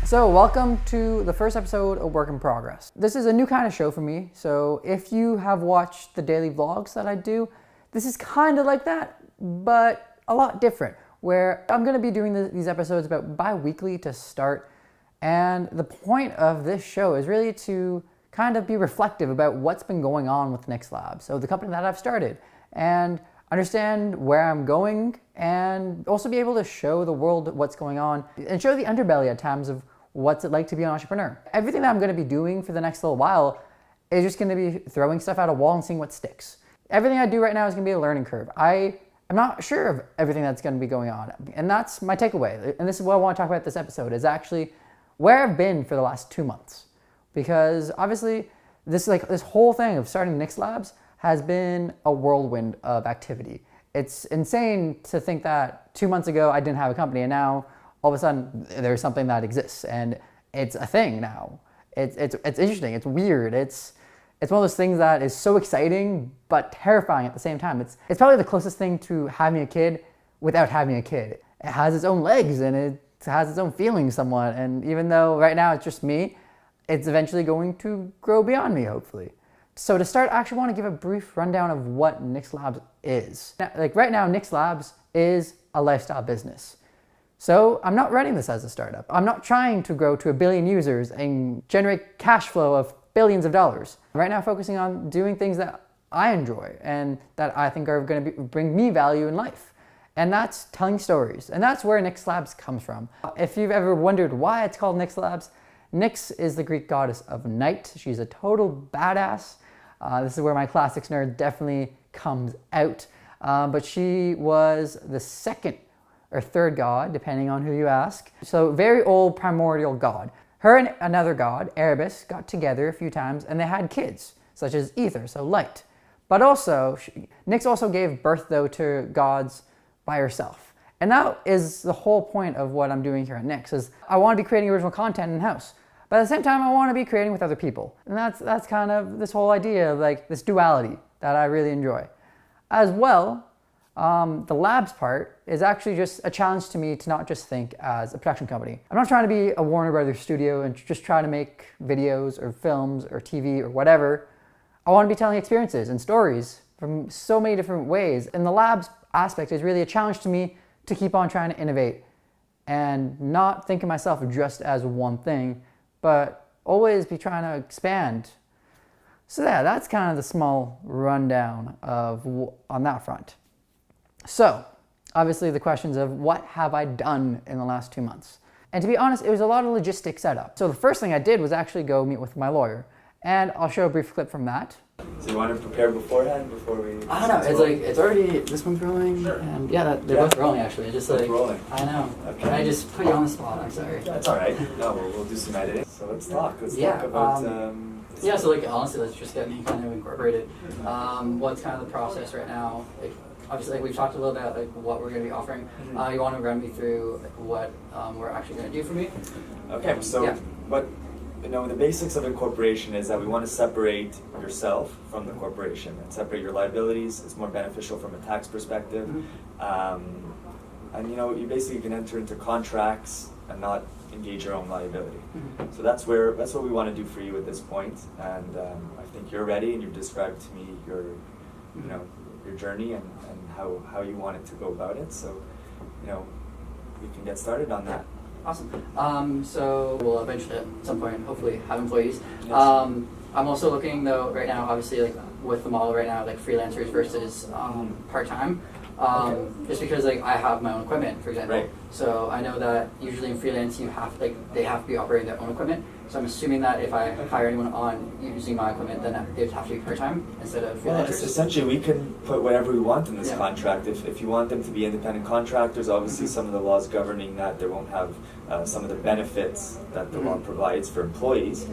So welcome to the first episode of Work in Progress. This is a new kind of show for me, so if you have watched the daily vlogs that I do, this is kind of like that, but a lot different, where I'm going to be doing these episodes about bi-weekly to start, and the point of this show is really to kind of be reflective about what's been going on with Nix Labs, so the company that I've started, and understand where I'm going, and also be able to show the world what's going on, and show the underbelly at times of what's it like to be an entrepreneur. Everything that I'm going to be doing for the next little while is just going to be throwing stuff at a wall and seeing what sticks. Everything I do right now is going to be a learning curve. I'm not sure of everything that's going to be going on, and that's my takeaway. And this is what I want to talk about this episode, is actually where I've been for the last 2 months. Because obviously this whole thing of starting Nix Labs has been a whirlwind of activity. It's insane to think that 2 months ago I didn't have a company, and now all of a sudden there's something that exists and it's a thing now. It's interesting, it's weird, it's one of those things that is so exciting but terrifying at the same time. It's probably the closest thing to having a kid without having a kid. It has its own legs and it has its own feelings somewhat, and even though right now it's just me, it's eventually going to grow beyond me, hopefully. So to start, I actually want to give a brief rundown of what Nix Labs is. Like right now, Nix Labs is a lifestyle business. So I'm not running this as a startup. I'm not trying to grow to 1 billion users and generate cash flow of billions of dollars. Right now, focusing on doing things that I enjoy and that I think are going to bring me value in life. And that's telling stories. And that's where Nix Labs comes from. If you've ever wondered why it's called Nix Labs, Nix is the Greek goddess of night. She's a total badass. This is where my classics nerd definitely comes out. But she was the second or third god, depending on who you ask. So very old primordial god. Her and another god, Erebus, got together a few times and they had kids, such as Ether, so light. But also, Nix also gave birth though to gods by herself. And that is the whole point of what I'm doing here at Nix, is I want to be creating original content in-house. But at the same time, I want to be creating with other people. And that's kind of this whole idea of like this duality that I really enjoy. As well, the labs part is actually just a challenge to me to not just think as a production company. I'm not trying to be a Warner Brothers studio and just try to make videos or films or TV or whatever. I want to be telling experiences and stories from so many different ways. And the labs aspect is really a challenge to me to keep on trying to innovate and not think of myself just as one thing, but always be trying to expand. So yeah, that's kind of the small rundown on that front. So, obviously the questions of what have I done in the last 2 months? And to be honest, it was a lot of logistics setup. So the first thing I did was actually go meet with my lawyer. And I'll show a brief clip from that. So you want to prepare beforehand before we... I don't know, it's already, this one's rolling. Sure. And yeah, they're both rolling actually. Just like, rolling. I know. Okay. Can I just put you on the spot? I'm sorry. That's alright. No, we'll do some editing. So let's talk. Let's talk about... yeah, so like honestly, let's just get me kind of incorporated. What's kind of the process right now? Like, obviously, like we've talked a little about like what we're going to be offering. You want to run me through like, what we're actually going to do for me? Okay, so what the basics of incorporation is that we want to separate yourself from the corporation and separate your liabilities. It's more beneficial from a tax perspective. And you basically can enter into contracts and not engage your own liability. So that's what we want to do for you at this point. And I think you're ready, and you've described to me your journey and how you want it to go about it. So, we can get started on that. Awesome. So we'll eventually at some point hopefully have employees. Yes. I'm also looking though right now, obviously like with the model right now, like freelancers versus part-time. Just because like I have my own equipment, for example. Right. So I know that usually in freelance they have to be operating their own equipment. So I'm assuming that if I hire anyone on using my equipment, then they'd have to be part-time instead of freelancers. Well, essentially we can put whatever we want in this contract. If you want them to be independent contractors, obviously some of the laws governing that they won't have some of the benefits that the law provides for employees.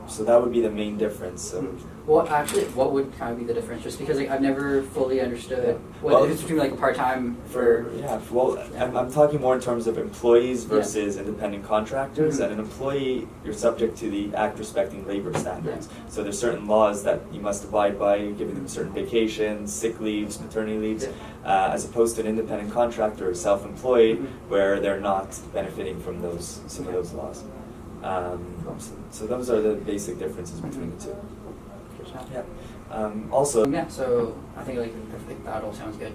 so that would be the main difference. So. Well, actually, what would kind of be the difference? Just because like, I've never fully understood what the difference between like part-time I'm talking more in terms of employees versus independent contractors. And an employee, you're subject to the Act respecting labor standards. So there's certain laws that you must abide by, giving them certain vacations, sick leaves, maternity leaves, as opposed to an independent contractor or self-employed, where they're not benefiting from some of those laws. So those are the basic differences between the two. Also. So I think like that all sounds good.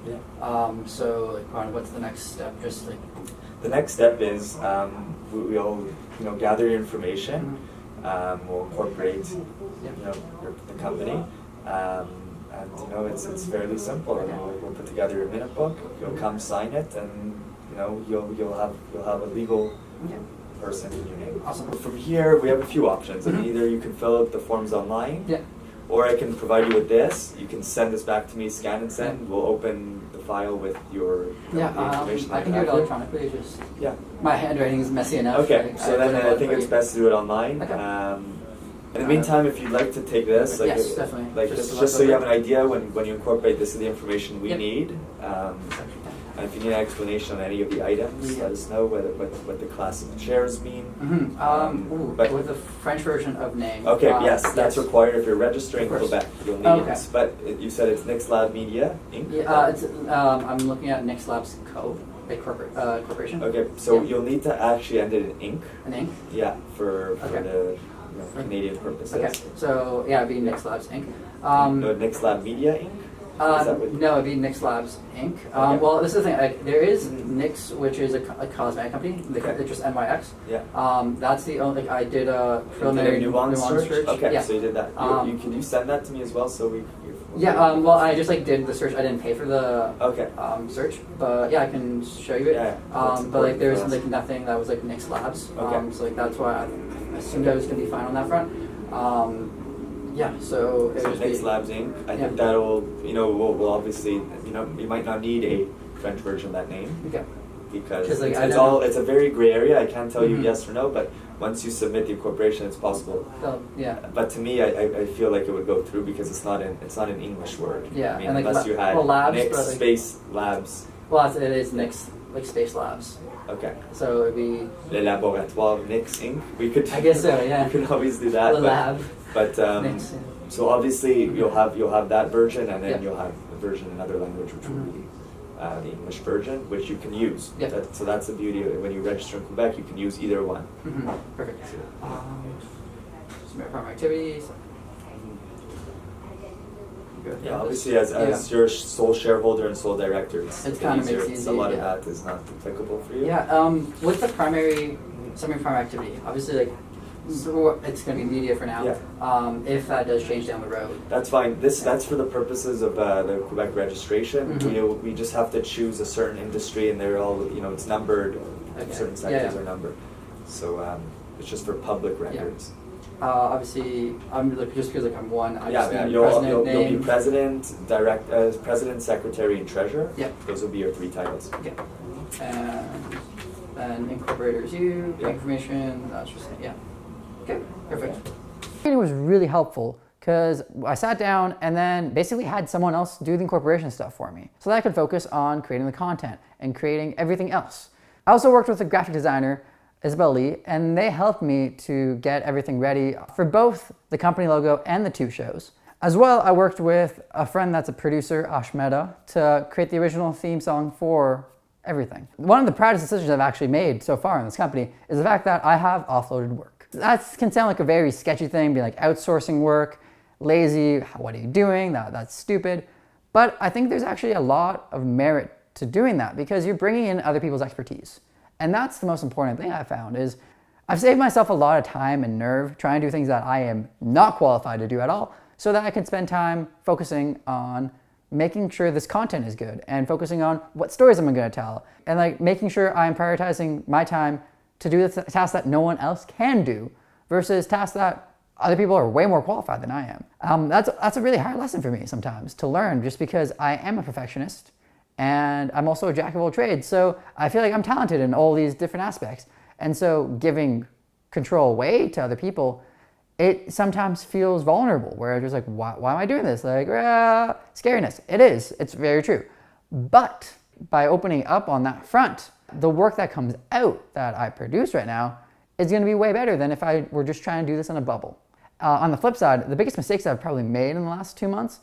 So like, what's the next step? Just like. The next step is we'll gather your information. We'll incorporate the company. And it's fairly simple. We'll put together your minute book. You'll come sign it, and you'll have a legal person in your name. Awesome. From here, we have a few options. Either you can fill out the forms online, or I can provide you with this. You can send this back to me, scan and send. We'll open the file with your the information. I can do it electronically. Just my handwriting is messy enough. Okay, so then I think it's best to do it online. Okay. In the meantime, if you'd like to take this, definitely. Just so you have an idea when you incorporate, this is the information we need. And if you need an explanation on any of the items, let us know what the class of shares mean. With the French version of name. Okay, that's required if you're registering in Quebec. You'll need this. But you said it's Nix Lab Media Inc. I'm looking at Nix Labs Co. A corporation. Okay, so you'll need to actually end it in Inc. An Inc. Yeah, for the Canadian purposes. Okay, so it'd be Nix Labs Inc. No, Nix Lab Media Inc. No, it'd be Nix Labs Inc. Well, this is the thing. There is Nix, which is a cosmetic company. It's just NYX. That's the only. I did a preliminary nuance search. Okay, so you did that. Can you send that to me as well, so we. Well, I just did the search. I didn't pay for the search, but I can show you it. But there's nothing that was Nix Labs. So that's why I assumed I was gonna be fine on that front. So it was Nix Labs Inc. I think that'll, we'll obviously, you might not need a French version of that name. Okay. Because it's a very gray area. I can't tell you yes or no, but once you submit the incorporation, it's possible. But to me, I feel like it would go through because it's not an English word. I mean, unless you had Nix space labs. Well, it is Nix space labs. Okay. So it'd be Le Laboratoire Nix Inc. We could. I guess so. Yeah. We could always do that. The lab. But so obviously you'll have that version, and then you'll have a version in another language, which will be the English version, which you can use. So that's the beauty of it. When you register in Quebec, you can use either one. Perfect. Maritime activities. Yeah, obviously as your sole shareholder and sole director, it's kind of easier. makes it easy. A lot of that is not applicable for you. What's the primary activity? Obviously, so it's going to be media for now. If that does change down the road, that's fine. That's for the purposes of the Quebec registration. We just have to choose a certain industry, and they're all it's numbered. Certain sectors are numbered, so it's just for public records. Obviously, I'm just because I'm one. You'll be president, president, secretary, and treasurer. Those will be your three titles. And incorporators, information. That's just Okay, perfect. It was really helpful because I sat down and then basically had someone else do the incorporation stuff for me so that I could focus on creating the content and creating everything else. I also worked with a graphic designer, Isabel Lee, and they helped me to get everything ready for both the company logo and the two shows. As well, I worked with a friend that's a producer, Ashmeda, to create the original theme song for everything. One of the proudest decisions I've actually made so far in this company is the fact that I have offloaded work. That can sound like a very sketchy thing, be like outsourcing work, lazy, what are you doing, that's stupid. But I think there's actually a lot of merit to doing that because you're bringing in other people's expertise. And that's the most important thing I found is I've saved myself a lot of time and nerve trying to do things that I am not qualified to do at all so that I can spend time focusing on making sure this content is good and focusing on what stories I'm going to tell and making sure I'm prioritizing my time to do the tasks that no one else can do versus tasks that other people are way more qualified than I am. That's a really hard lesson for me sometimes to learn just because I am a perfectionist and I'm also a jack of all trades. So I feel like I'm talented in all these different aspects. And so giving control away to other people it sometimes feels vulnerable, where it's just like, why am I doing this? Like, scariness. It is. It's very true. But by opening up on that front, the work that comes out that I produce right now is going to be way better than if I were just trying to do this in a bubble. On the flip side, the biggest mistakes I've probably made in the last 2 months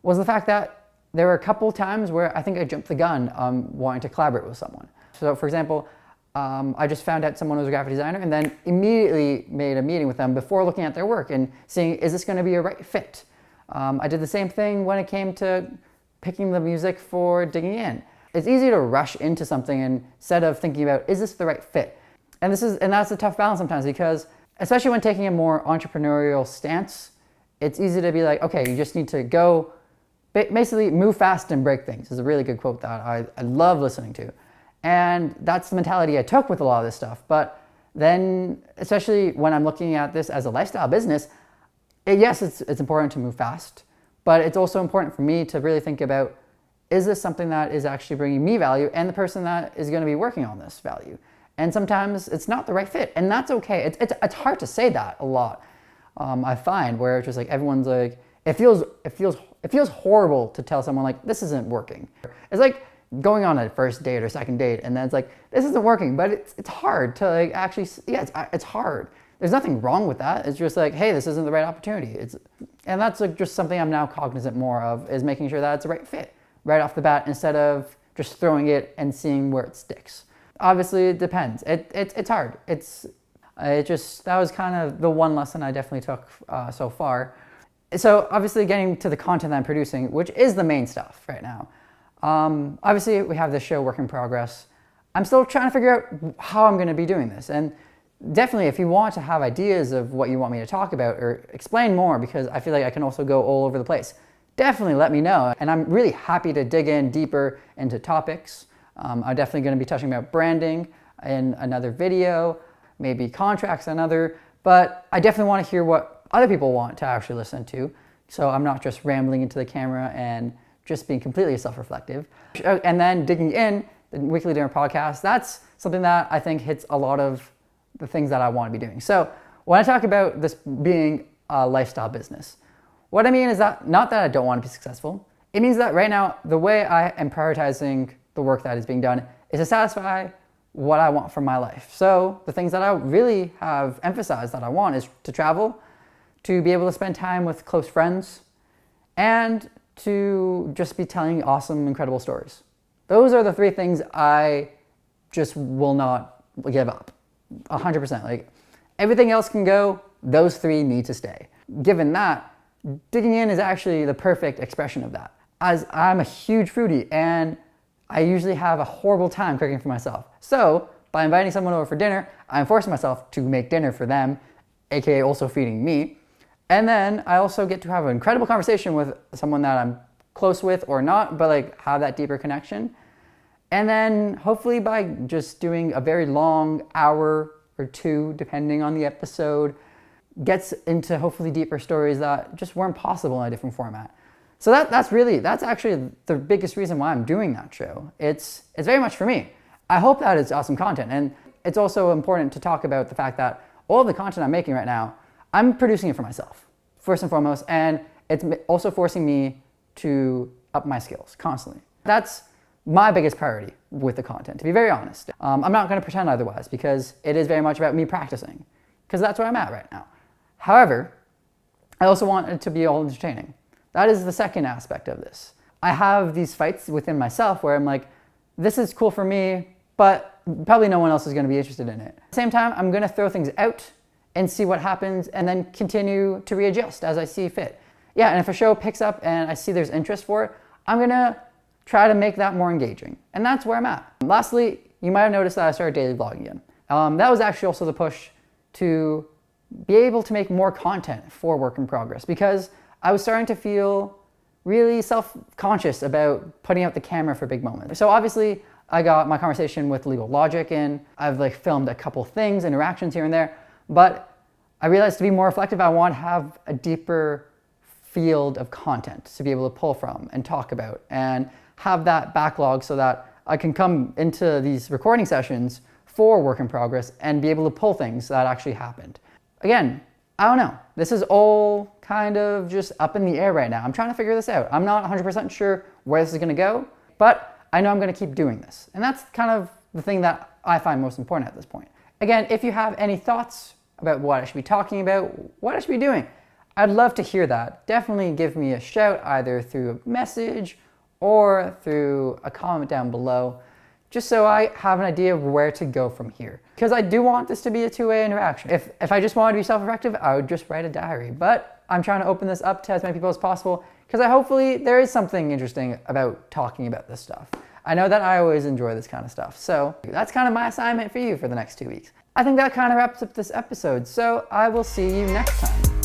was the fact that there were a couple times where I think I jumped the gun wanting to collaborate with someone. So for example, I just found out someone was a graphic designer and then immediately made a meeting with them before looking at their work and seeing, is this going to be a right fit? I did the same thing when it came to picking the music for Digging In. It's easy to rush into something instead of thinking about, is this the right fit? And that's a tough balance sometimes, because especially when taking a more entrepreneurial stance, it's easy to be like, okay, you just need to go, basically move fast and break things is a really good quote that I love listening to. And that's the mentality I took with a lot of this stuff. But then, especially when I'm looking at this as a lifestyle business, yes, it's important to move fast, but it's also important for me to really think about, is this something that is actually bringing me value and the person that is going to be working on this value? And sometimes it's not the right fit, and that's okay. It's hard to say that a lot. I find where it's just like everyone's like, it feels horrible to tell someone like, this isn't working. It's like going on a first date or second date, and then it's like, this isn't working, but it's hard to like actually, yeah, it's hard. There's nothing wrong with that. It's just like, hey, this isn't the right opportunity. And that's like just something I'm now cognizant more of, is making sure that it's the right fit right off the bat instead of just throwing it and seeing where it sticks. Obviously, it depends. It's hard. That was kind of the one lesson I definitely took so far. So obviously getting to the content that I'm producing, which is the main stuff right now. Obviously we have this show Work in Progress. I'm still trying to figure out how I'm going to be doing this. And definitely if you want to have ideas of what you want me to talk about or explain more, because I feel like I can also go all over the place, definitely let me know. And I'm really happy to dig in deeper into topics. I'm definitely going to be touching about branding in another video, maybe contracts another, but I definitely want to hear what other people want to actually listen to. So I'm not just rambling into the camera and just being completely self-reflective. And then Digging In, the weekly dinner podcast, that's something that I think hits a lot of the things that I want to be doing. So when I talk about this being a lifestyle business, what I mean is that not that I don't want to be successful. It means that right now, the way I am prioritizing the work that is being done is to satisfy what I want from my life. So the things that I really have emphasized that I want is to travel, to be able to spend time with close friends, and to just be telling awesome, incredible stories. Those are the three things I just will not give up. 100%. Like, everything else can go, those three need to stay. Given that, Digging In is actually the perfect expression of that. As I'm a huge foodie and I usually have a horrible time cooking for myself. So by inviting someone over for dinner, I'm forcing myself to make dinner for them, aka also feeding me. And then I also get to have an incredible conversation with someone that I'm close with or not, but like have that deeper connection. And then hopefully by just doing a very long hour or two, depending on the episode, gets into hopefully deeper stories that just weren't possible in a different format. So that's actually the biggest reason why I'm doing that show. It's very much for me. I hope that it's awesome content. And it's also important to talk about the fact that all the content I'm making right now, I'm producing it for myself, first and foremost. And it's also forcing me to up my skills constantly. That's my biggest priority with the content, to be very honest. I'm not going to pretend otherwise, because it is very much about me practicing, because that's where I'm at right now. However, I also want it to be all entertaining. That is the second aspect of this. I have these fights within myself where I'm like, this is cool for me, but probably no one else is going to be interested in it. At the same time, I'm going to throw things out and see what happens and then continue to readjust as I see fit. Yeah, and if a show picks up and I see there's interest for it, I'm going to try to make that more engaging. And that's where I'm at. Lastly, you might have noticed that I started daily vlogging again. That was actually also the push to be able to make more content for Work in Progress, because I was starting to feel really self-conscious about putting out the camera for big moments. So obviously I got my conversation with Legal Logic and I've like filmed a couple things, interactions here and there, but I realized to be more reflective, I want to have a deeper field of content to be able to pull from and talk about and have that backlog so that I can come into these recording sessions for Work in Progress and be able to pull things that actually happened. Again, I don't know. This is all kind of just up in the air right now. I'm trying to figure this out. I'm not 100% sure where this is going to go, but I know I'm going to keep doing this. And that's kind of the thing that I find most important at this point. Again, if you have any thoughts about what I should be talking about, what I should be doing, I'd love to hear that. Definitely give me a shout either through a message or through a comment down below, just so I have an idea of where to go from here. Because I do want this to be a two-way interaction. If I just wanted to be self-reflective, I would just write a diary. But I'm trying to open this up to as many people as possible, because hopefully there is something interesting about talking about this stuff. I know that I always enjoy this kind of stuff. So that's kind of my assignment for you for the next 2 weeks. I think that kind of wraps up this episode. So I will see you next time.